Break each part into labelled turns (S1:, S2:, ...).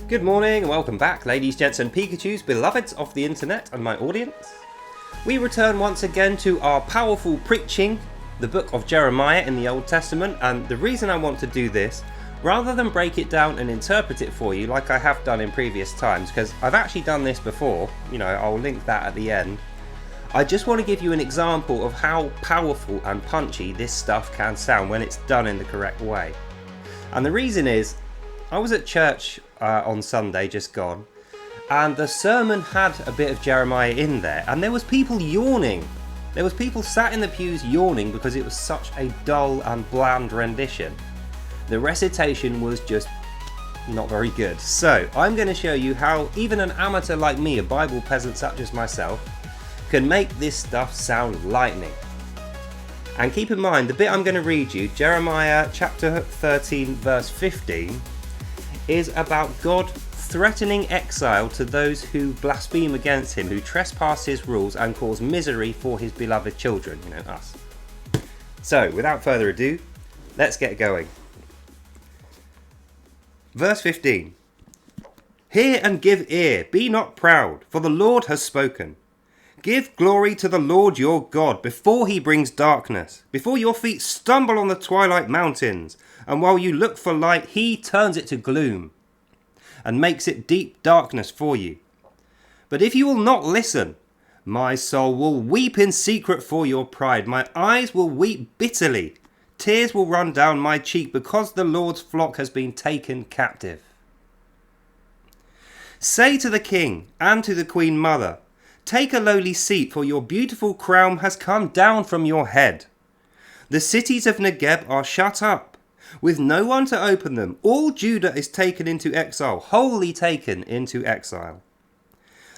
S1: Good morning and welcome back, ladies, gents and Pikachus, beloveds of the internet and my audience. We return once again to our powerful preaching, the book of Jeremiah in the Old Testament, and the reason I want to do this, rather than break it down and interpret it for you like I have done in previous times, because I've actually done this before, I'll link that at the end. I just want to give you an example of how powerful and punchy this stuff can sound when it's done in the correct way. And the reason is, I was at church on Sunday, just gone, and the sermon had a bit of Jeremiah in there, and there was people yawning. There was people sat in the pews yawning because it was such a dull and bland rendition. The recitation was just not very good. So I'm going to show you how even an amateur like me, a Bible peasant such as myself, can make this stuff sound lightning. And keep in mind, the bit I'm going to read you, Jeremiah chapter 13 verse 15, is about God threatening exile to those who blaspheme against him, who trespass his rules and cause misery for his beloved children, us. So, without further ado, let's get going. Verse 15. Hear and give ear, be not proud, for the Lord has spoken. Give glory to the Lord your God before he brings darkness, before your feet stumble on the twilight mountains, and while you look for light, he turns it to gloom and makes it deep darkness for you. But if you will not listen, my soul will weep in secret for your pride. My eyes will weep bitterly. Tears will run down my cheek because the Lord's flock has been taken captive. Say to the king and to the queen mother, take a lowly seat, for your beautiful crown has come down from your head. The cities of Negeb are shut up, with no one to open them. All Judah is taken into exile, wholly taken into exile.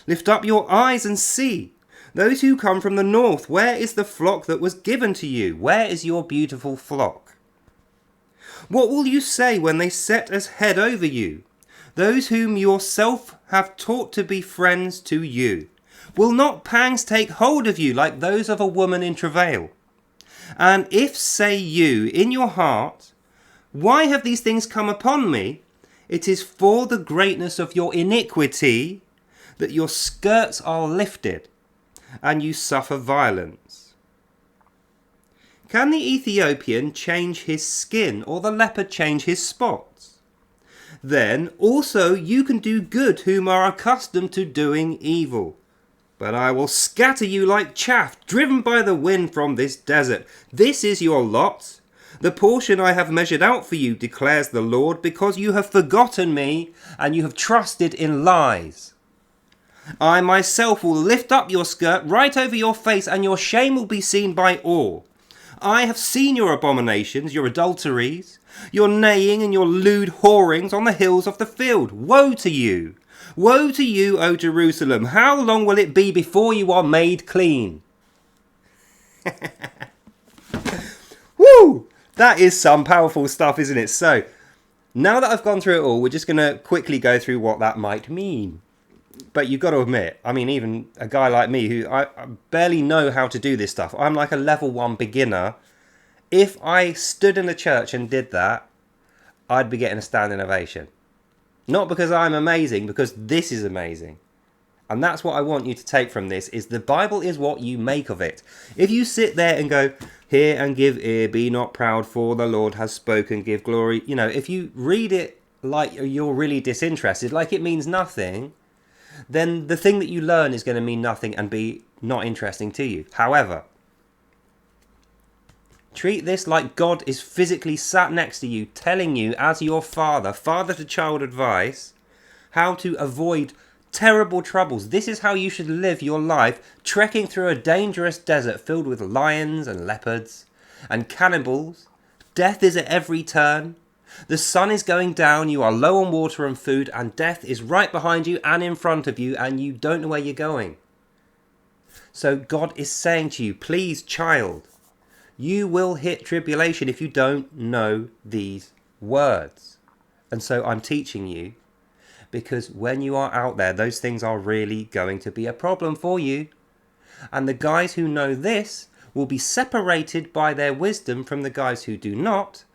S1: Lift up your eyes and see. Those who come from the north, where is the flock that was given to you? Where is your beautiful flock? What will you say when they set as head over you? Those whom yourself have taught to be friends to you. Will not pangs take hold of you like those of a woman in travail? And if, say you, in your heart, why have these things come upon me? It is for the greatness of your iniquity that your skirts are lifted, and you suffer violence. Can the Ethiopian change his skin, or the leopard change his spots? Then also you can do good whom are accustomed to doing evil. But I will scatter you like chaff, driven by the wind from this desert. This is your lot. The portion I have measured out for you, declares the Lord, because you have forgotten me, and you have trusted in lies. I myself will lift up your skirt right over your face, and your shame will be seen by all. I have seen your abominations, your adulteries, your neighing and your lewd whorings on the hills of the field. Woe to you! Woe to you, O Jerusalem! How long will it be before you are made clean? Woo! That is some powerful stuff, isn't it? So, now that I've gone through it all, we're just going to quickly go through what that might mean. But you've got to admit, even a guy like me who I barely know how to do this stuff, I'm like a level 1 beginner. If I stood in a church and did that, I'd be getting a standing ovation. Not because I'm amazing, because this is amazing. And that's what I want you to take from this, is the Bible is what you make of it. If you sit there and go, hear and give ear, be not proud, for the Lord has spoken, give glory. If you read it like you're really disinterested, like it means nothing, then the thing that you learn is going to mean nothing and be not interesting to you. However, treat this like God is physically sat next to you, telling you as your father to child advice, how to avoid terrible troubles. This is how you should live your life, trekking through a dangerous desert filled with lions and leopards and cannibals. Death is at every turn. The sun is going down, you are low on water and food, and death is right behind you and in front of you, and you don't know where you're going. So God is saying to you, please, child, you will hit tribulation if you don't know these words. And so I'm teaching you, because when you are out there, those things are really going to be a problem for you. And the guys who know this will be separated by their wisdom from the guys who do not.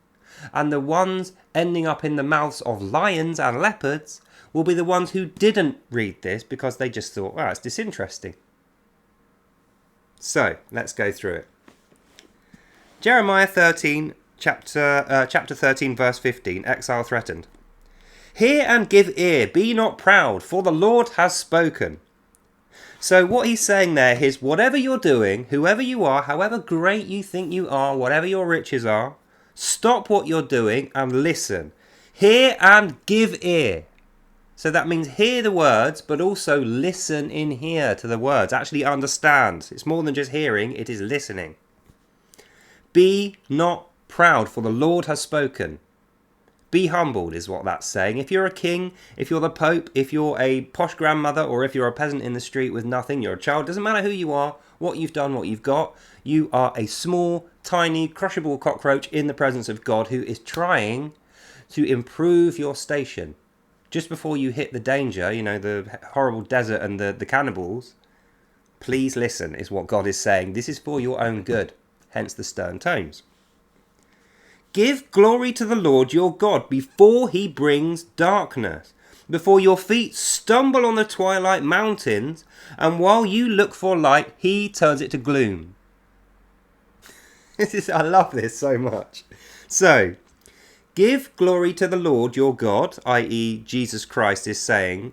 S1: And the ones ending up in the mouths of lions and leopards will be the ones who didn't read this because they just thought, wow, it's disinteresting. So, let's go through it. Jeremiah 13, chapter 13, verse 15, exile threatened. Hear and give ear, be not proud, for the Lord has spoken. So what he's saying there is, whatever you're doing, whoever you are, however great you think you are, whatever your riches are, stop what you're doing and listen. Hear and give ear. So that means hear the words, but also listen in here to the words. Actually understand. It's more than just hearing, it is listening. Be not proud, for the Lord has spoken. Be humbled is what that's saying. If you're a king, if you're the Pope, if you're a posh grandmother, or if you're a peasant in the street with nothing, you're a child, doesn't matter who you are, what you've done, what you've got, you are a small, tiny, crushable cockroach in the presence of God who is trying to improve your station. Just before you hit the danger, the horrible desert and the cannibals, please listen is what God is saying. This is for your own good, hence the stern tones. Give glory to the Lord your God before he brings darkness, before your feet stumble on the twilight mountains, and while you look for light, he turns it to gloom. I love this so much. So, give glory to the Lord your God, i.e. Jesus Christ is saying,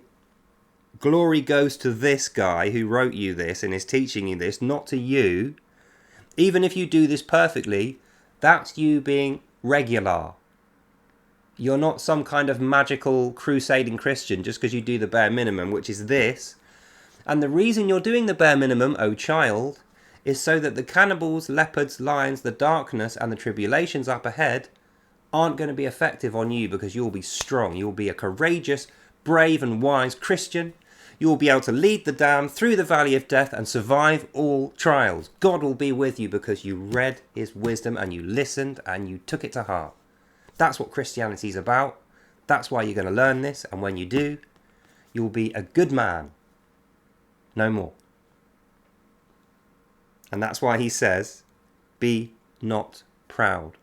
S1: glory goes to this guy who wrote you this and is teaching you this, not to you. Even if you do this perfectly, that's you being regular. You're not some kind of magical crusading Christian just because you do the bare minimum, which is this. And the reason you're doing the bare minimum, oh child, is so that the cannibals, leopards, lions, the darkness and the tribulations up ahead aren't going to be effective on you, because you'll be strong. You'll be a courageous, brave and wise Christian. You'll be able to lead the damned through the valley of death and survive all trials. God will be with you because you read his wisdom and you listened and you took it to heart. That's what Christianity is about. That's why you're going to learn this. And when you do, you'll be a good man. No more. And that's why he says, be not proud.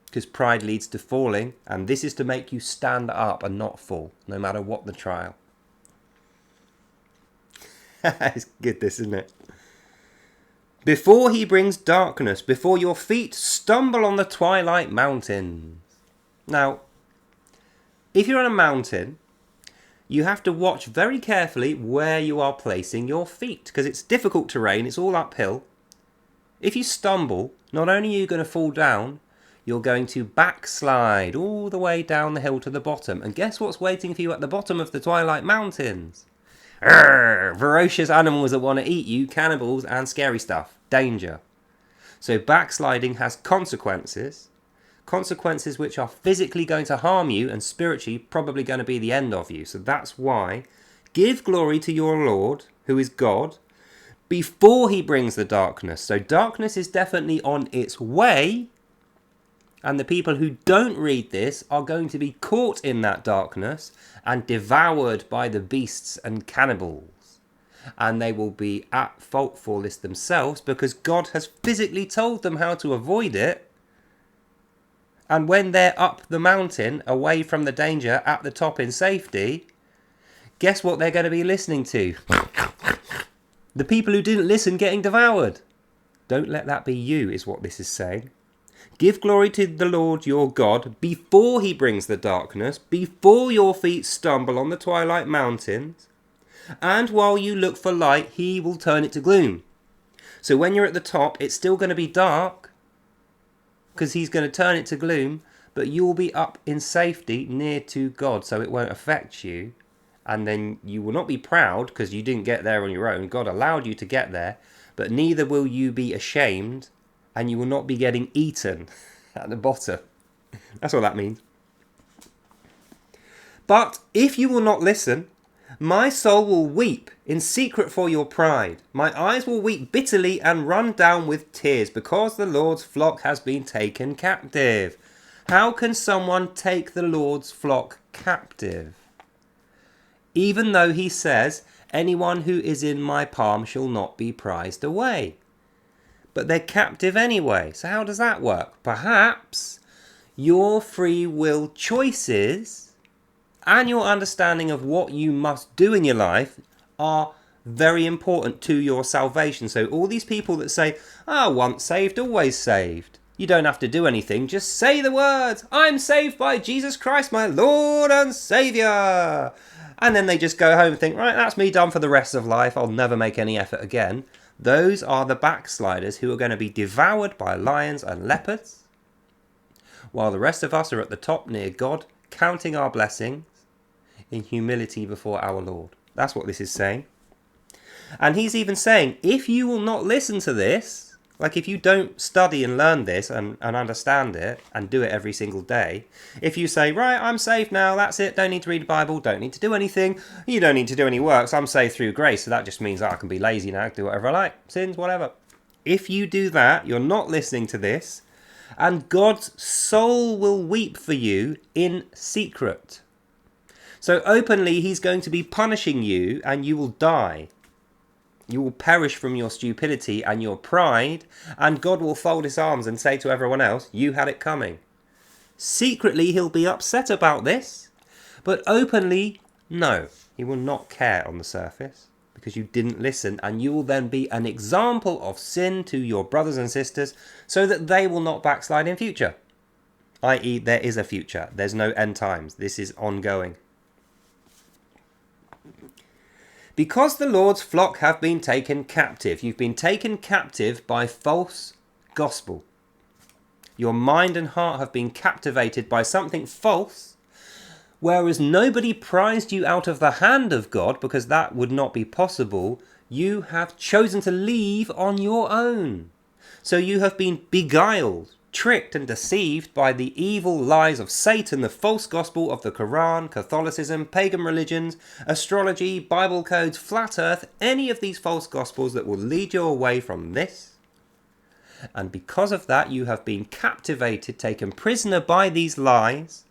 S1: Because pride leads to falling. And this is to make you stand up and not fall, no matter what the trial. It's good, this, isn't it? Before he brings darkness, before your feet stumble on the twilight mountains. Now, if you're on a mountain, you have to watch very carefully where you are placing your feet, because it's difficult terrain, it's all uphill. If you stumble, not only are you going to fall down, you're going to backslide all the way down the hill to the bottom. And guess what's waiting for you at the bottom of the twilight mountains? Ferocious animals that want to eat you, cannibals and scary stuff. Danger. So backsliding has consequences. Consequences which are physically going to harm you and spiritually probably going to be the end of you. So that's why give glory to your Lord, who is God, before he brings the darkness. So darkness is definitely on its way. And the people who don't read this are going to be caught in that darkness and devoured by the beasts and cannibals. And they will be at fault for this themselves, because God has physically told them how to avoid it. And when they're up the mountain, away from the danger, at the top in safety, guess what they're going to be listening to? The people who didn't listen getting devoured. Don't let that be you, is what this is saying. Give glory to the Lord your God before he brings the darkness, before your feet stumble on the twilight mountains, and while you look for light, he will turn it to gloom. So when you're at the top, it's still going to be dark, because he's going to turn it to gloom, but you'll be up in safety near to God, so it won't affect you. And then you will not be proud because you didn't get there on your own. God allowed you to get there, but neither will you be ashamed, and you will not be getting eaten at the bottom. That's what that means. But if you will not listen, my soul will weep in secret for your pride. My eyes will weep bitterly and run down with tears, because the Lord's flock has been taken captive. How can someone take the Lord's flock captive? Even though he says, anyone who is in my palm shall not be prized away. But they're captive anyway. So how does that work? Perhaps your free will choices and your understanding of what you must do in your life are very important to your salvation. So all these people that say, once saved, always saved. You don't have to do anything, just say the words, I'm saved by Jesus Christ, my Lord and Saviour. And then they just go home and think, right, that's me done for the rest of life, I'll never make any effort again. Those are the backsliders who are going to be devoured by lions and leopards, while the rest of us are at the top near God, counting our blessings in humility before our Lord. That's what this is saying. And he's even saying, if you will not listen to this, like if you don't study and learn this and understand it and do it every single day, if you say, right, I'm saved now, that's it, don't need to read the Bible, don't need to do anything, you don't need to do any works, I'm saved through grace, so that just means I can be lazy now, do whatever I like, sins, whatever. If you do that, you're not listening to this, and God's soul will weep for you in secret. So openly, he's going to be punishing you and you will die. You will perish from your stupidity and your pride, and God will fold his arms and say to everyone else, you had it coming. Secretly, he'll be upset about this, but openly, no. He will not care on the surface because you didn't listen, and you will then be an example of sin to your brothers and sisters so that they will not backslide in future. I.e., there is a future. There's no end times. This is ongoing. Because the Lord's flock have been taken captive. You've been taken captive by false gospel. Your mind and heart have been captivated by something false, whereas nobody prized you out of the hand of God, because that would not be possible. You have chosen to leave on your own. So you have been beguiled, tricked and deceived by the evil lies of Satan, the false gospel of the Quran, Catholicism, pagan religions, astrology, Bible codes, flat earth, any of these false gospels that will lead you away from this. And because of that, you have been captivated, taken prisoner by these lies,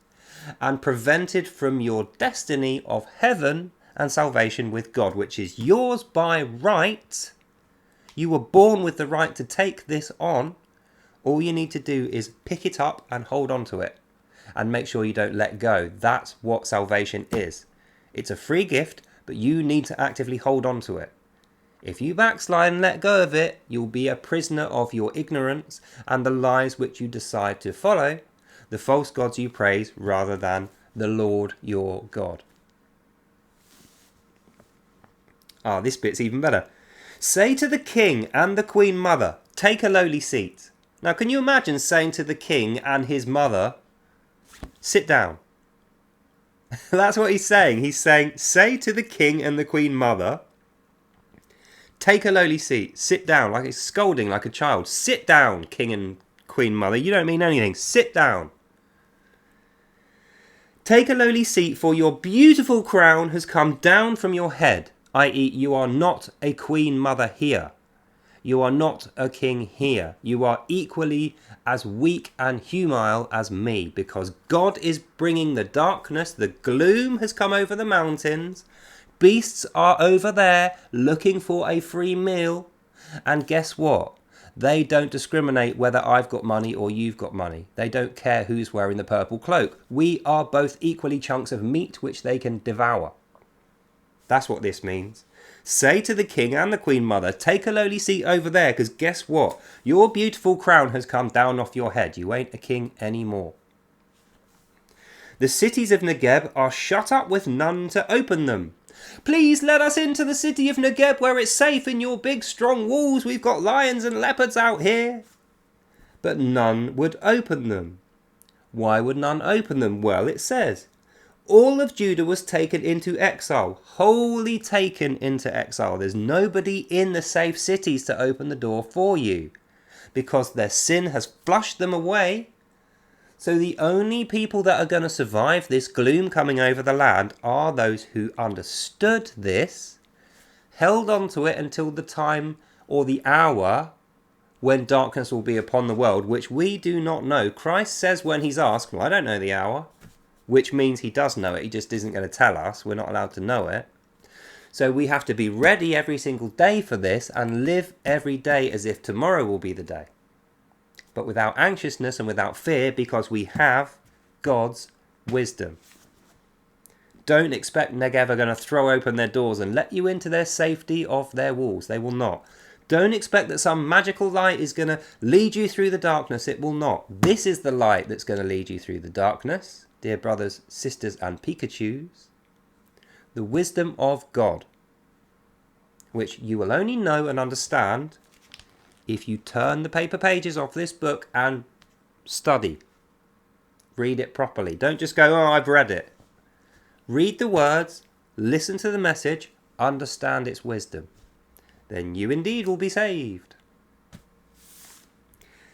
S1: and prevented from your destiny of heaven and salvation with God, which is yours by right. You were born with the right to take this on. All you need to do is pick it up and hold on to it and make sure you don't let go. That's what salvation is. It's a free gift, but you need to actively hold on to it. If you backslide and let go of it, you'll be a prisoner of your ignorance and the lies which you decide to follow, the false gods you praise rather than the Lord your God. This bit's even better. Say to the king and the queen mother, take a lowly seat. Now, can you imagine saying to the king and his mother, sit down? That's what he's saying. He's saying, say to the king and the queen mother, take a lowly seat, sit down, like he's scolding like a child. Sit down, king and queen mother. You don't mean anything. Sit down. Take a lowly seat, for your beautiful crown has come down from your head, i.e., you are not a queen mother here. You are not a king here. You are equally as weak and humile as me, because God is bringing the darkness. The gloom has come over the mountains. Beasts are over there looking for a free meal. And guess what? They don't discriminate whether I've got money or you've got money. They don't care who's wearing the purple cloak. We are both equally chunks of meat which they can devour. That's what this means. Say to the king and the queen mother, take a lowly seat over there, because guess what? Your beautiful crown has come down off your head. You ain't a king anymore. The cities of Negeb are shut up with none to open them. Please let us into the city of Negeb where it's safe in your big strong walls. We've got lions and leopards out here. But none would open them. Why would none open them? Well, it says, all of Judah was taken into exile, wholly taken into exile. There's nobody in the safe cities to open the door for you, because their sin has flushed them away. So the only people that are going to survive this gloom coming over the land are those who understood this, held on to it until the time or the hour when darkness will be upon the world, which we do not know. Christ says when he's asked, well, I don't know the hour. Which means he does know it, he just isn't going to tell us, we're not allowed to know it. So we have to be ready every single day for this and live every day as if tomorrow will be the day. but without anxiousness and without fear, because we have God's wisdom. Don't expect Negev are going to throw open their doors and let you into their safety of their walls. They will not. Don't expect that some magical light is going to lead you through the darkness. It will not. This is the light that's going to lead you through the darkness, dear brothers, sisters, and Pikachus. The wisdom of God, which you will only know and understand if you turn the paper pages off this book and study. Read it properly. Don't just go, oh, I've read it. Read the words, listen to the message, understand its wisdom. Then you indeed will be saved.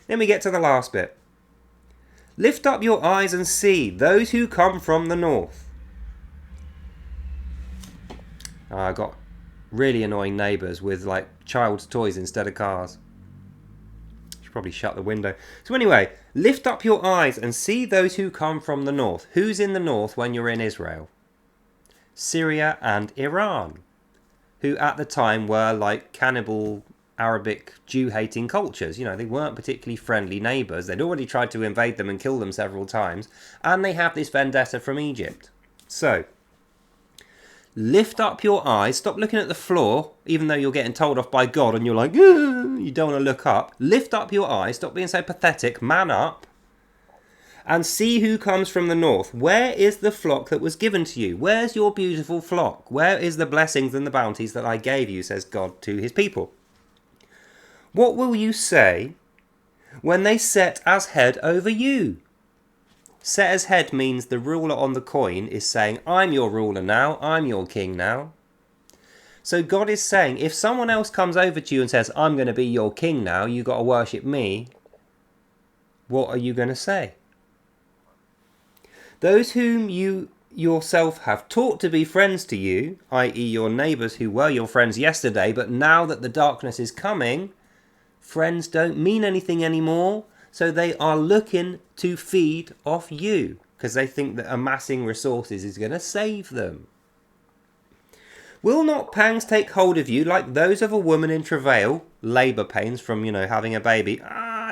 S1: Then we get to the last bit. Lift up your eyes and see those who come from the north. I got really annoying neighbours with like child's toys instead of cars. Should probably shut the window. So anyway, lift up your eyes and see those who come from the north. Who's in the north when you're in Israel? Syria and Iran, who at the time were like cannibal Arabic Jew-hating cultures. You know, they weren't particularly friendly neighbours. They'd already tried to invade them and kill them several times, and they have this vendetta from Egypt. So, lift up your eyes, stop looking at the floor, even though you're getting told off by God and you're like, you don't want to look up. Lift up your eyes, stop being so pathetic, man up, and see who comes from the north. Where is the flock that was given to you? Where's your beautiful flock? Where is the blessings and the bounties that I gave you, says God to his people? What will you say when they set as head over you? Set as head means the ruler on the coin is saying, I'm your ruler now, I'm your king now. So God is saying, if someone else comes over to you and says, I'm going to be your king now, you've got to worship me, what are you going to say? Those whom you yourself have taught to be friends to you, i.e. your neighbours who were your friends yesterday, but now that the darkness is coming, friends don't mean anything anymore, so they are looking to feed off you, because they think that amassing resources is going to save them. Will not pangs take hold of you like those of a woman in travail, labour pains from, having a baby?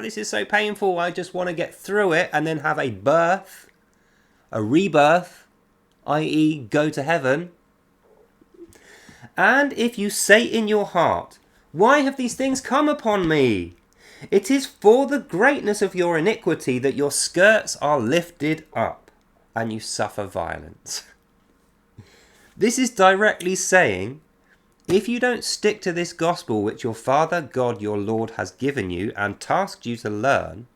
S1: This is so painful, I just want to get through it and then have a birth. A rebirth, i.e. go to heaven. And if you say in your heart, why have these things come upon me? It is for the greatness of your iniquity that your skirts are lifted up, and you suffer violence. This is directly saying, if you don't stick to this gospel which your Father God, your Lord, has given you and tasked you to learn,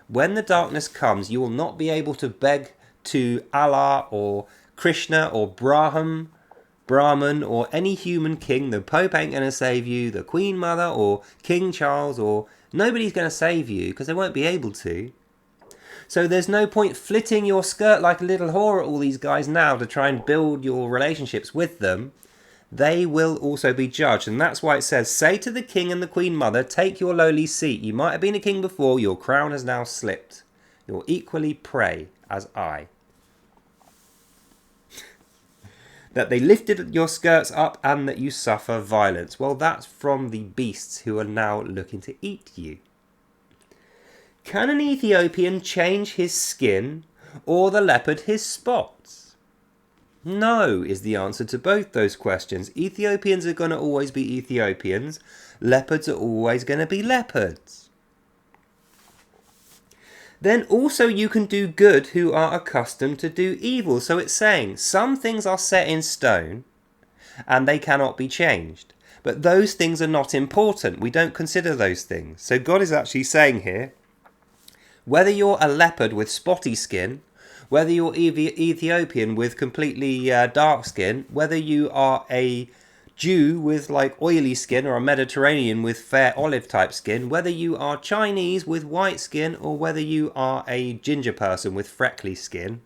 S1: when the darkness comes, you will not be able to beg to Allah or Krishna or Brahman or any human king. The Pope ain't going to save you, the Queen Mother or King Charles, or nobody's going to save you because they won't be able to. So there's no point flitting your skirt like a little whore at all these guys now to try and build your relationships with them. They will also be judged, and that's why it says, say to the king and the Queen Mother, take your lowly seat. You might have been a king before, your crown has now slipped. You're equally prey as I. That they lifted your skirts up and that you suffer violence. Well, that's from the beasts who are now looking to eat you. Can an Ethiopian change his skin or the leopard his spots? No is the answer to both those questions. Ethiopians are going to always be Ethiopians. Leopards are always going to be leopards. Then also you can do good who are accustomed to do evil. So it's saying some things are set in stone and they cannot be changed. But those things are not important. We don't consider those things. So God is actually saying here, whether you're a leopard with spotty skin, whether you're Ethiopian with completely dark skin, whether you are a Jew with like oily skin or a Mediterranean with fair olive type skin, whether you are Chinese with white skin or whether you are a ginger person with freckly skin,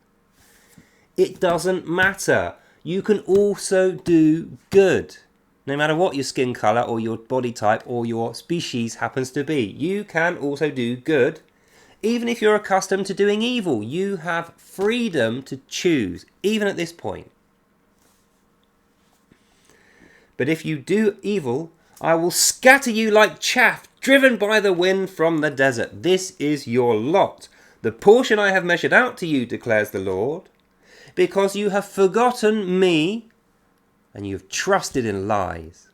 S1: it doesn't matter. You can also do good. No matter what your skin colour or your body type or your species happens to be, you can also do good. Even if you're accustomed to doing evil, you have freedom to choose, even at this point. But if you do evil, I will scatter you like chaff driven by the wind from the desert. This is your lot. The portion I have measured out to you, declares the Lord, because you have forgotten me and you have trusted in lies.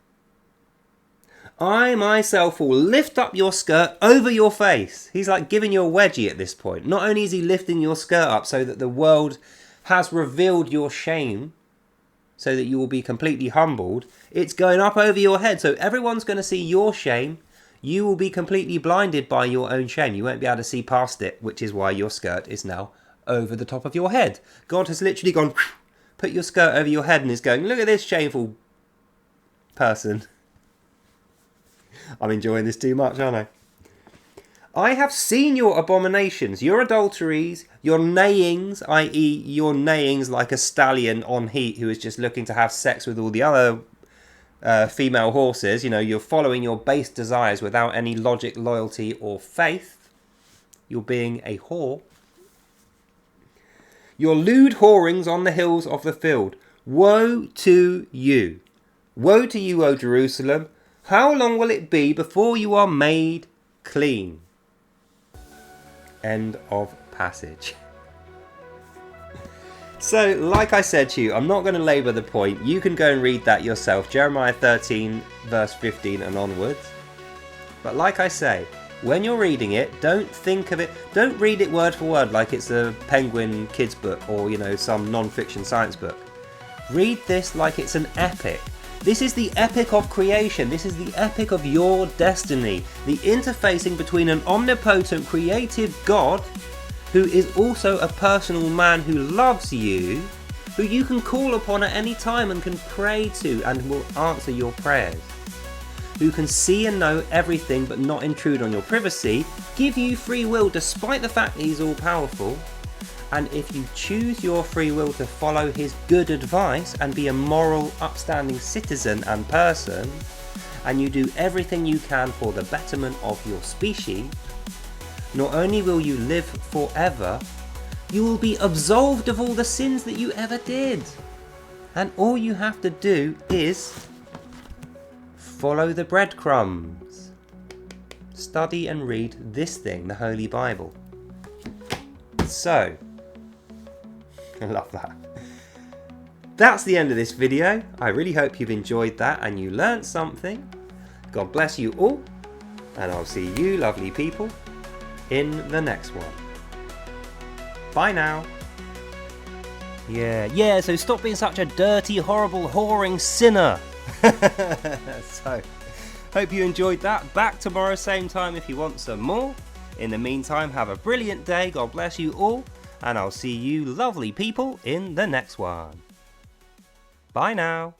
S1: I myself will lift up your skirt over your face. He's like giving you a wedgie at this point. Not only is he lifting your skirt up so that the world has revealed your shame, so that you will be completely humbled, it's going up over your head. So everyone's going to see your shame. You will be completely blinded by your own shame. You won't be able to see past it, which is why your skirt is now over the top of your head. God has literally gone, put your skirt over your head and is going, look at this shameful person. I'm enjoying this too much, aren't I? I have seen your abominations, your adulteries, your neighings, i.e. your neighings like a stallion on heat who is just looking to have sex with all the other female horses. You know, you're following your base desires without any logic, loyalty or faith. You're being a whore. Your lewd whorings on the hills of the field. Woe to you. Woe to you, O Jerusalem. How long will it be before you are made clean? End of passage. So, like I said to you, I'm not going to labour the point. You can go and read that yourself. Jeremiah 13, verse 15 and onwards. But like I say, when you're reading it, don't think of it, don't read it word for word like it's a Penguin kids book or, you know, some non-fiction science book. Read this like it's an epic. This is the epic of creation. This is the epic of your destiny. The interfacing between an omnipotent creative God who is also a personal man who loves you, who you can call upon at any time and can pray to and will answer your prayers, who can see and know everything but not intrude on your privacy, give you free will despite the fact that he's all powerful. And if you choose your free will to follow his good advice and be a moral, upstanding citizen and person, and you do everything you can for the betterment of your species, not only will you live forever, you will be absolved of all the sins that you ever did. And all you have to do is follow the breadcrumbs. Study and read this thing, the Holy Bible. So, I love that. That's the end of this video. I really hope you've enjoyed that and you learnt something. God bless you all, and I'll see you lovely people in the next one. Bye now. Yeah, so stop being such a dirty, horrible, whoring sinner. So, hope you enjoyed that. Back tomorrow, same time if you want some more. In the meantime, have a brilliant day. God bless you all. And I'll see you lovely people in the next one. Bye now.